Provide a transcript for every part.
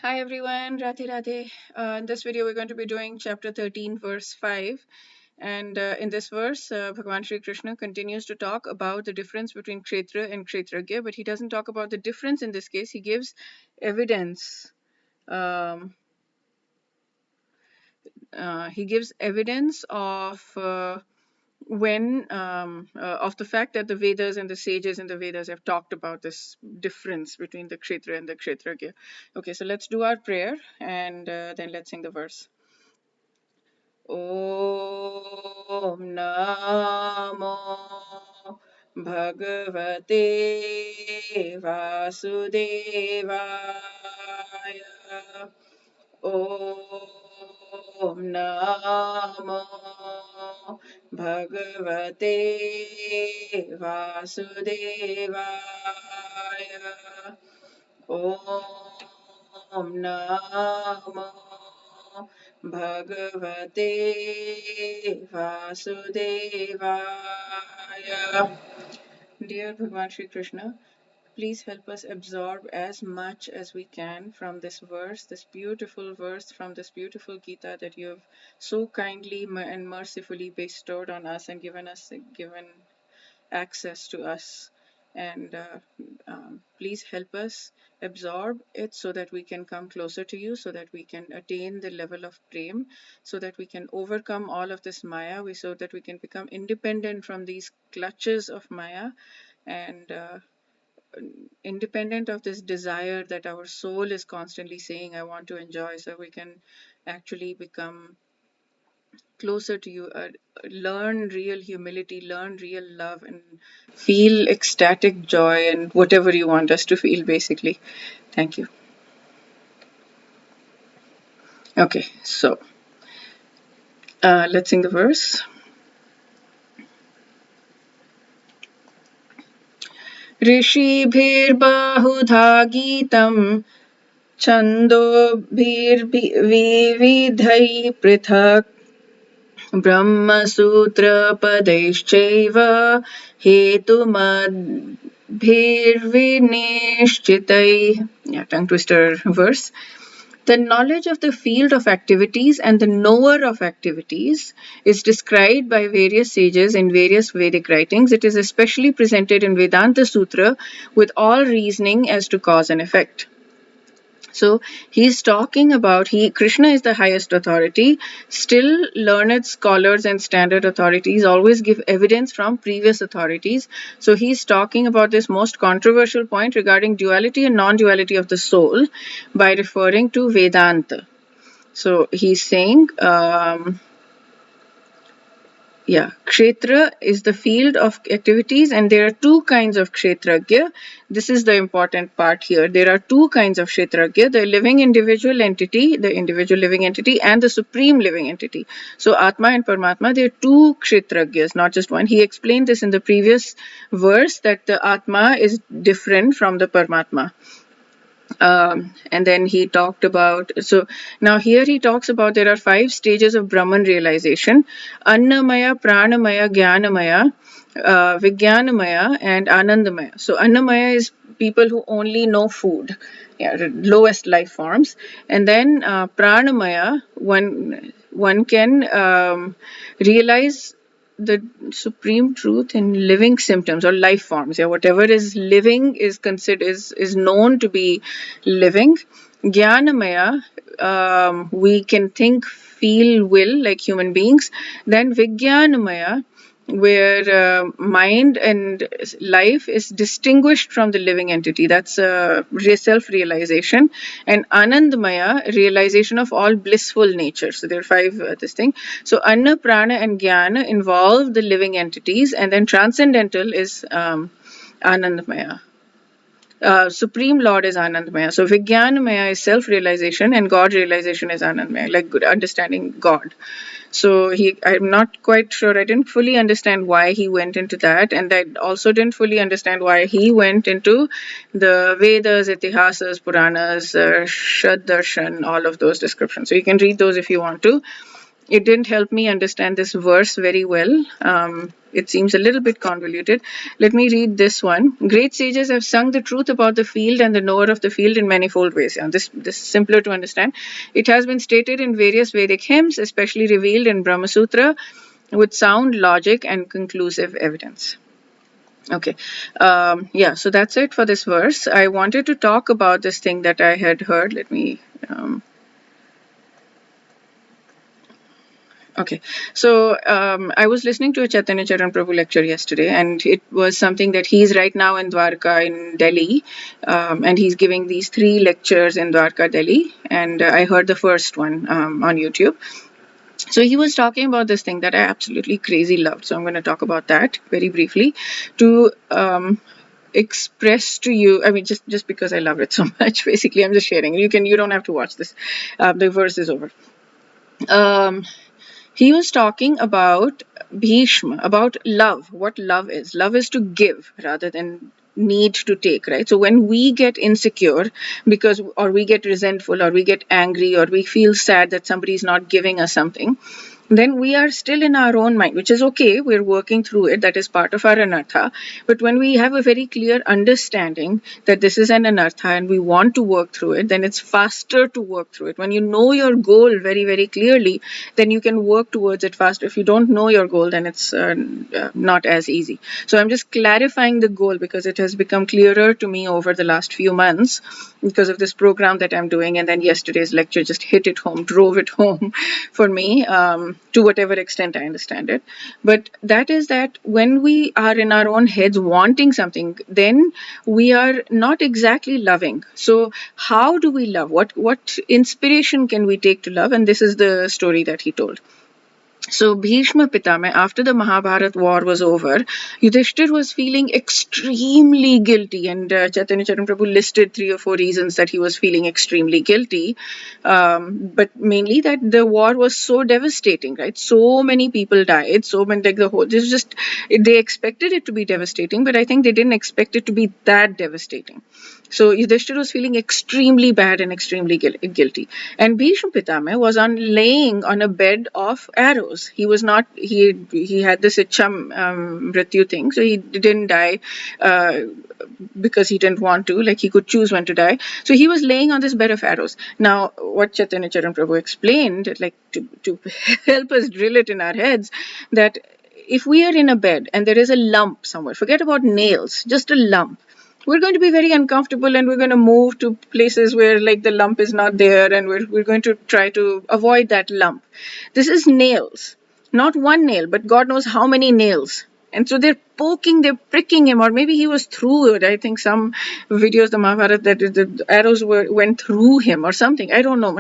Hi everyone, Radhe Radhe. In this video, we're going to be doing chapter 13, verse 5. And in this verse, Bhagwan Sri Krishna continues to talk about the difference between Kshetra and Kshetragya, but he doesn't talk about the difference in this case. He gives evidence. Um, he gives evidence of the fact that the Vedas and the sages in the Vedas have talked about this difference between the Kshetra and the Kshetragya. Okay, so let's do our prayer and then let's sing the verse. ॐ नमो भगवते वासुदेवाय ॐ नमो भगवते वासुदेवाय ॐ नमो भगवते वासुदेवाय. Dear Bhagwan Shri Krishna, please help us absorb as much as we can from this verse, this beautiful verse from this beautiful Gita that you have so kindly and mercifully bestowed on us and given access to us. And please help us absorb it so that we can come closer to you, so that we can attain the level of prem, so that we can overcome all of this maya, so that we can become independent from these clutches of maya, and independent of this desire that our soul is constantly saying, I want to enjoy, so we can actually become closer to you, learn real humility, learn real love, and feel ecstatic joy and whatever you want us to feel, basically. Thank you. Okay, so let's sing the verse. ऋषिभिर्बाहुधा गीतं छन्दोभिर्विविधैः पृथक् ब्रह्मसूत्रपदैश्चैव हेतुमद्भिर्विनिश्चितैः. Yeah, tongue twister verse. The knowledge of the field of activities and the knower of activities is described by various sages in various Vedic writings. It is especially presented in Vedanta Sutra with all reasoning as to cause and effect. So he's talking about Krishna is the highest authority. Still, learned scholars and standard authorities always give evidence from previous authorities. So he's talking about this most controversial point regarding duality and non-duality of the soul by referring to Vedanta. So he's saying, Kshetra is the field of activities, and there are two kinds of Kshetragya. This is the important part here. There are two kinds of Kshetragya, the living individual entity, the individual living entity, and the supreme living entity. So Atma and Paramatma, there are two Kshetragyas, not just one. He explained this in the previous verse that the Atma is different from the Paramatma. And then he talked about, so now here he talks about there are 5 stages of Brahman realization: Annamaya, Pranamaya, Jnanamaya, Vijnanamaya, and Anandamaya. So Annamaya is people who only know food, the lowest life forms. And then Pranamaya, one can realize the supreme truth in living symptoms or life forms. Whatever is living is considered is known to be living. Jnanamaya, we can think, feel, will like human beings. Then Vijnanamaya, where mind and life is distinguished from the living entity. That's self-realization. And Anandamaya, realization of all blissful nature. So there are 5 this thing. So Anna, Prana, and Jnana involve the living entities, and then transcendental is Anandamaya. Supreme Lord is Anandamaya. So Vijnanamaya is self-realization, and God realization is Anandamaya, like good understanding God. So I'm not quite sure. I didn't fully understand why he went into that, and I also didn't fully understand why he went into the Vedas, Itihasas, Puranas, Shad Darshan, all of those descriptions. So you can read those if you want to. it didn't help me understand this verse very well. It seems a little bit convoluted. Let me read this one. Great sages have sung the truth about the field and the knower of the field in manifold ways. And this is simpler to understand. It has been stated in various Vedic hymns, especially revealed in Brahma Sutra, with sound logic and conclusive evidence. Okay. Yeah, so that's it for this verse. I wanted to talk about this thing that I had heard. Let me... Okay, so I was listening to a Chaitanya Charan Prabhu lecture yesterday, and it was something that he's right now in Dwarka in Delhi, and he's giving these 3 lectures in Dwarka, Delhi, and I heard the first one on YouTube. So he was talking about this thing that I absolutely crazy loved. So I'm going to talk about that very briefly to express to you. I mean, just because I love it so much. Basically, I'm just sharing. You don't have to watch this. The verse is over. He was talking about Bhishma, about love, what love is. Love is to give rather than need to take, right? So when we get insecure because, or we get resentful, or we get angry, or we feel sad that somebody is not giving us something, then we are still in our own mind, which is okay. We're working through it. That is part of our anartha. But when we have a very clear understanding that this is an anartha and we want to work through it, then it's faster to work through it. When you know your goal very, very clearly, then you can work towards it faster. If you don't know your goal, then it's not as easy. So I'm just clarifying the goal because it has become clearer to me over the last few months because of this program that I'm doing. And then yesterday's lecture just hit it home, drove it home for me. To whatever extent I understand it. But that is that when we are in our own heads wanting something, then we are not exactly loving. So how do we love? What inspiration can we take to love? And this is the story that he told. So Bhishma Pitama, after the Mahabharat war was over, Yudhishthir was feeling extremely guilty, and Chaitanya Charan Prabhu listed 3 or 4 reasons that he was feeling extremely guilty, but mainly that the war was so devastating, right? So many people died, so many, like the whole, this just, they expected it to be devastating, but I think they didn't expect it to be that devastating. So Yudhishthira was feeling extremely bad and extremely guilty. And Bhishma Pitama was laying on a bed of arrows. He was not, he had this Ichcham Mrityu thing, so he didn't die because he didn't want to, like he could choose when to die. So he was laying on this bed of arrows. Now, what Chaitanya Charan Prabhu explained, like to help us drill it in our heads, that if we are in a bed and there is a lump somewhere, forget about nails, just a lump, we're going to be very uncomfortable and we're going to move to places where like the lump is not there, and we're going to try to avoid that lump. This is nails, not one nail, but God knows how many nails. And so they're poking, they're pricking him, or maybe he was through it. I think some videos, the Mahabharata, that the arrows went through him or something. I don't know.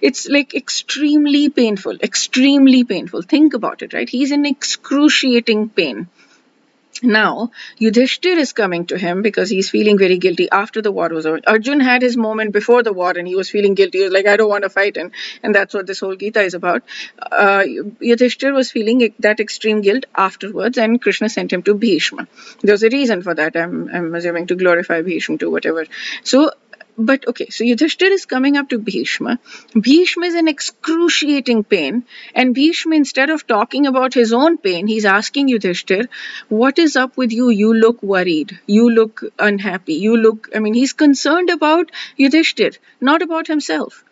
It's like extremely painful, extremely painful. Think about it, right? He's in excruciating pain. Now, Yudhishthir is coming to him because he's feeling very guilty after the war was over. Arjun had his moment before the war and he was feeling guilty. He was like, I don't want to fight. And that's what this whole Gita is about. Yudhishthir was feeling that extreme guilt afterwards, and Krishna sent him to Bhishma. There's a reason for that. I'm assuming to glorify Bhishma too, whatever. So, but okay, so Yudhishthir is coming up to Bhishma. Bhishma is in excruciating pain, and Bhishma, instead of talking about his own pain, he's asking Yudhishthir, what is up with you? You look worried. You look unhappy. He's concerned about Yudhishthir, not about himself.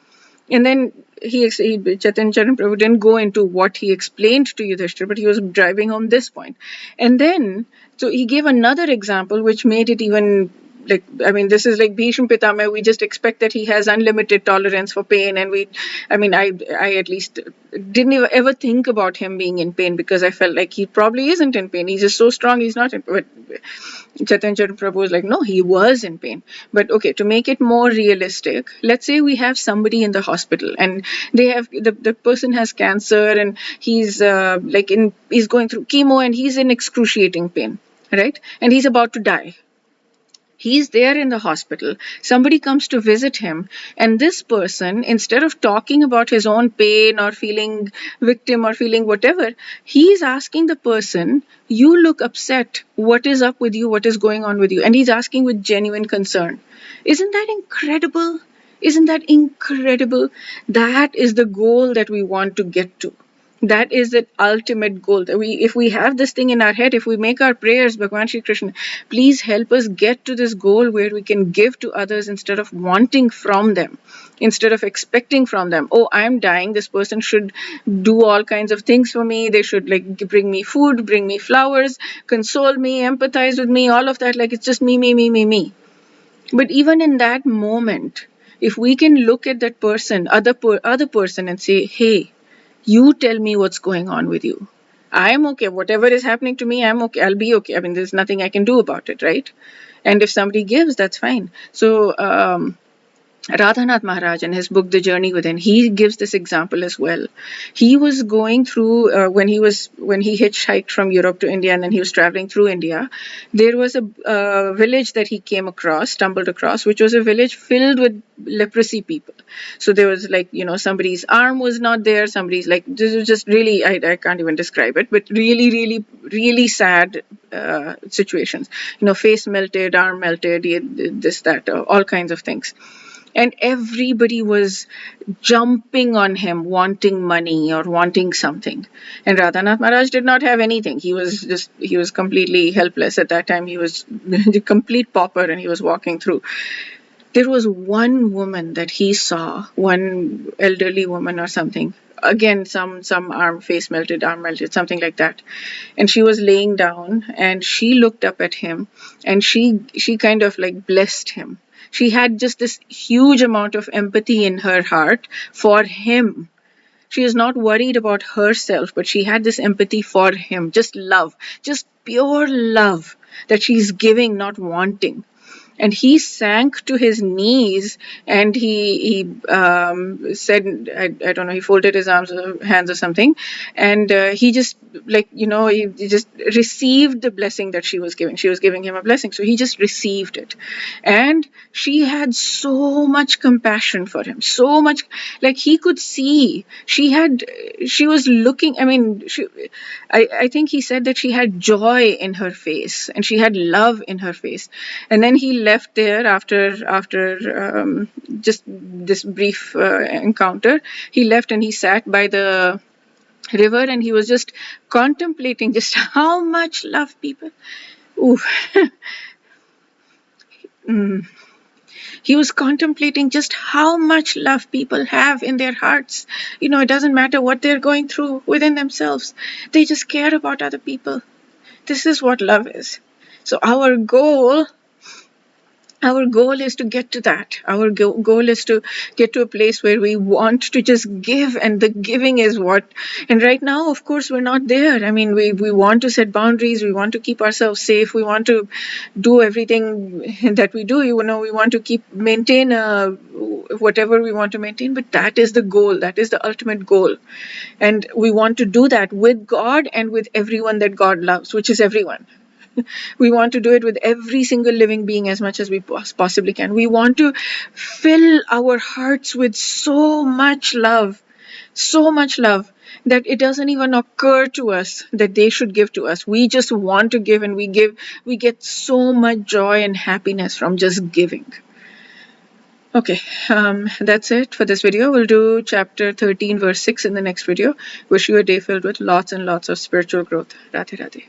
And then Chaitanya Charan Prabhu didn't go into what he explained to Yudhishthir, but he was driving home this point. And then, so he gave another example which made it even this is like Bhishma Pitama. We just expect that he has unlimited tolerance for pain, and I at least didn't ever think about him being in pain because I felt like he probably isn't in pain. He's just so strong, he's not in pain. But Chaitanya Charan Prabhu was like, no, he was in pain. But okay, to make it more realistic, let's say we have somebody in the hospital and they have the person has cancer and he's he's going through chemo and he's in excruciating pain, right? And he's about to die. He's there in the hospital. Somebody comes to visit him, and this person, instead of talking about his own pain or feeling victim or feeling whatever, he's asking the person, you look upset. What is up with you? What is going on with you? And he's asking with genuine concern. Isn't that incredible? Isn't that incredible? That is the goal that we want to get to. That is the ultimate goal. If we have this thing in our head, if we make our prayers, Bhagwan Shri Krishna, please help us get to this goal where we can give to others instead of wanting from them, instead of expecting from them. Oh, I'm dying. This person should do all kinds of things for me. They should like bring me food, bring me flowers, console me, empathize with me, all of that. Like it's just me, me, me, me, me. But even in that moment, if we can look at that person, other person, and say, hey, you tell me what's going on with you. I'm okay. Whatever is happening to me, I'm okay. I'll be okay. I mean, there's nothing I can do about it, right? And if somebody gives, that's fine. So, Radhanath Maharaj in his book The Journey Within, he gives this example as well. He was going through when he hitchhiked from Europe to India, and then he was traveling through India. There was a village that he stumbled across, which was a village filled with leprosy people. So there was like, somebody's arm was not there. Somebody's like, this is just really, I can't even describe it, but really, really, really sad situations. Face melted, arm melted, this, that, all kinds of things. And everybody was jumping on him, wanting money or wanting something. And Radhanath Maharaj did not have anything. He was completely helpless at that time. He was the complete pauper, and he was walking through. There was one woman that he saw, one elderly woman or something. Again, some face melted, arm melted, something like that. And she was laying down, and she looked up at him, and she kind of like blessed him. She had just this huge amount of empathy in her heart for him. She is not worried about herself, but she had this empathy for him, just love, just pure love that she's giving, not wanting. And he sank to his knees, and he said, I don't know, he folded his hands or something, and he just he just received the blessing that she was giving. She was giving him a blessing, so he just received it. And she had so much compassion for him, so much, like he could see. She was looking. I mean, I think he said that she had joy in her face, and she had love in her face. And then he left there after just this brief encounter. He left, and he sat by the river, and he was just contemplating just how much love people. Ooh. He was contemplating just how much love people have in their hearts. It doesn't matter what they're going through within themselves. They just care about other people. This is what love is. So our goal is to get to that. Our goal is to get to a place where we want to just give, and the giving is what. And right now, of course, we're not there. I mean, we want to set boundaries. We want to keep ourselves safe. We want to do everything that we do. We want to maintain whatever we want to maintain. But that is the goal. That is the ultimate goal. And we want to do that with God and with everyone that God loves, which is everyone. We want to do it with every single living being as much as we possibly can. We want to fill our hearts with so much love that it doesn't even occur to us that they should give to us. We just want to give, and we give. We get so much joy and happiness from just giving. Okay, that's it for this video. We'll do chapter 13, verse 6 in the next video. Wish you a day filled with lots and lots of spiritual growth. Radhe Radhe.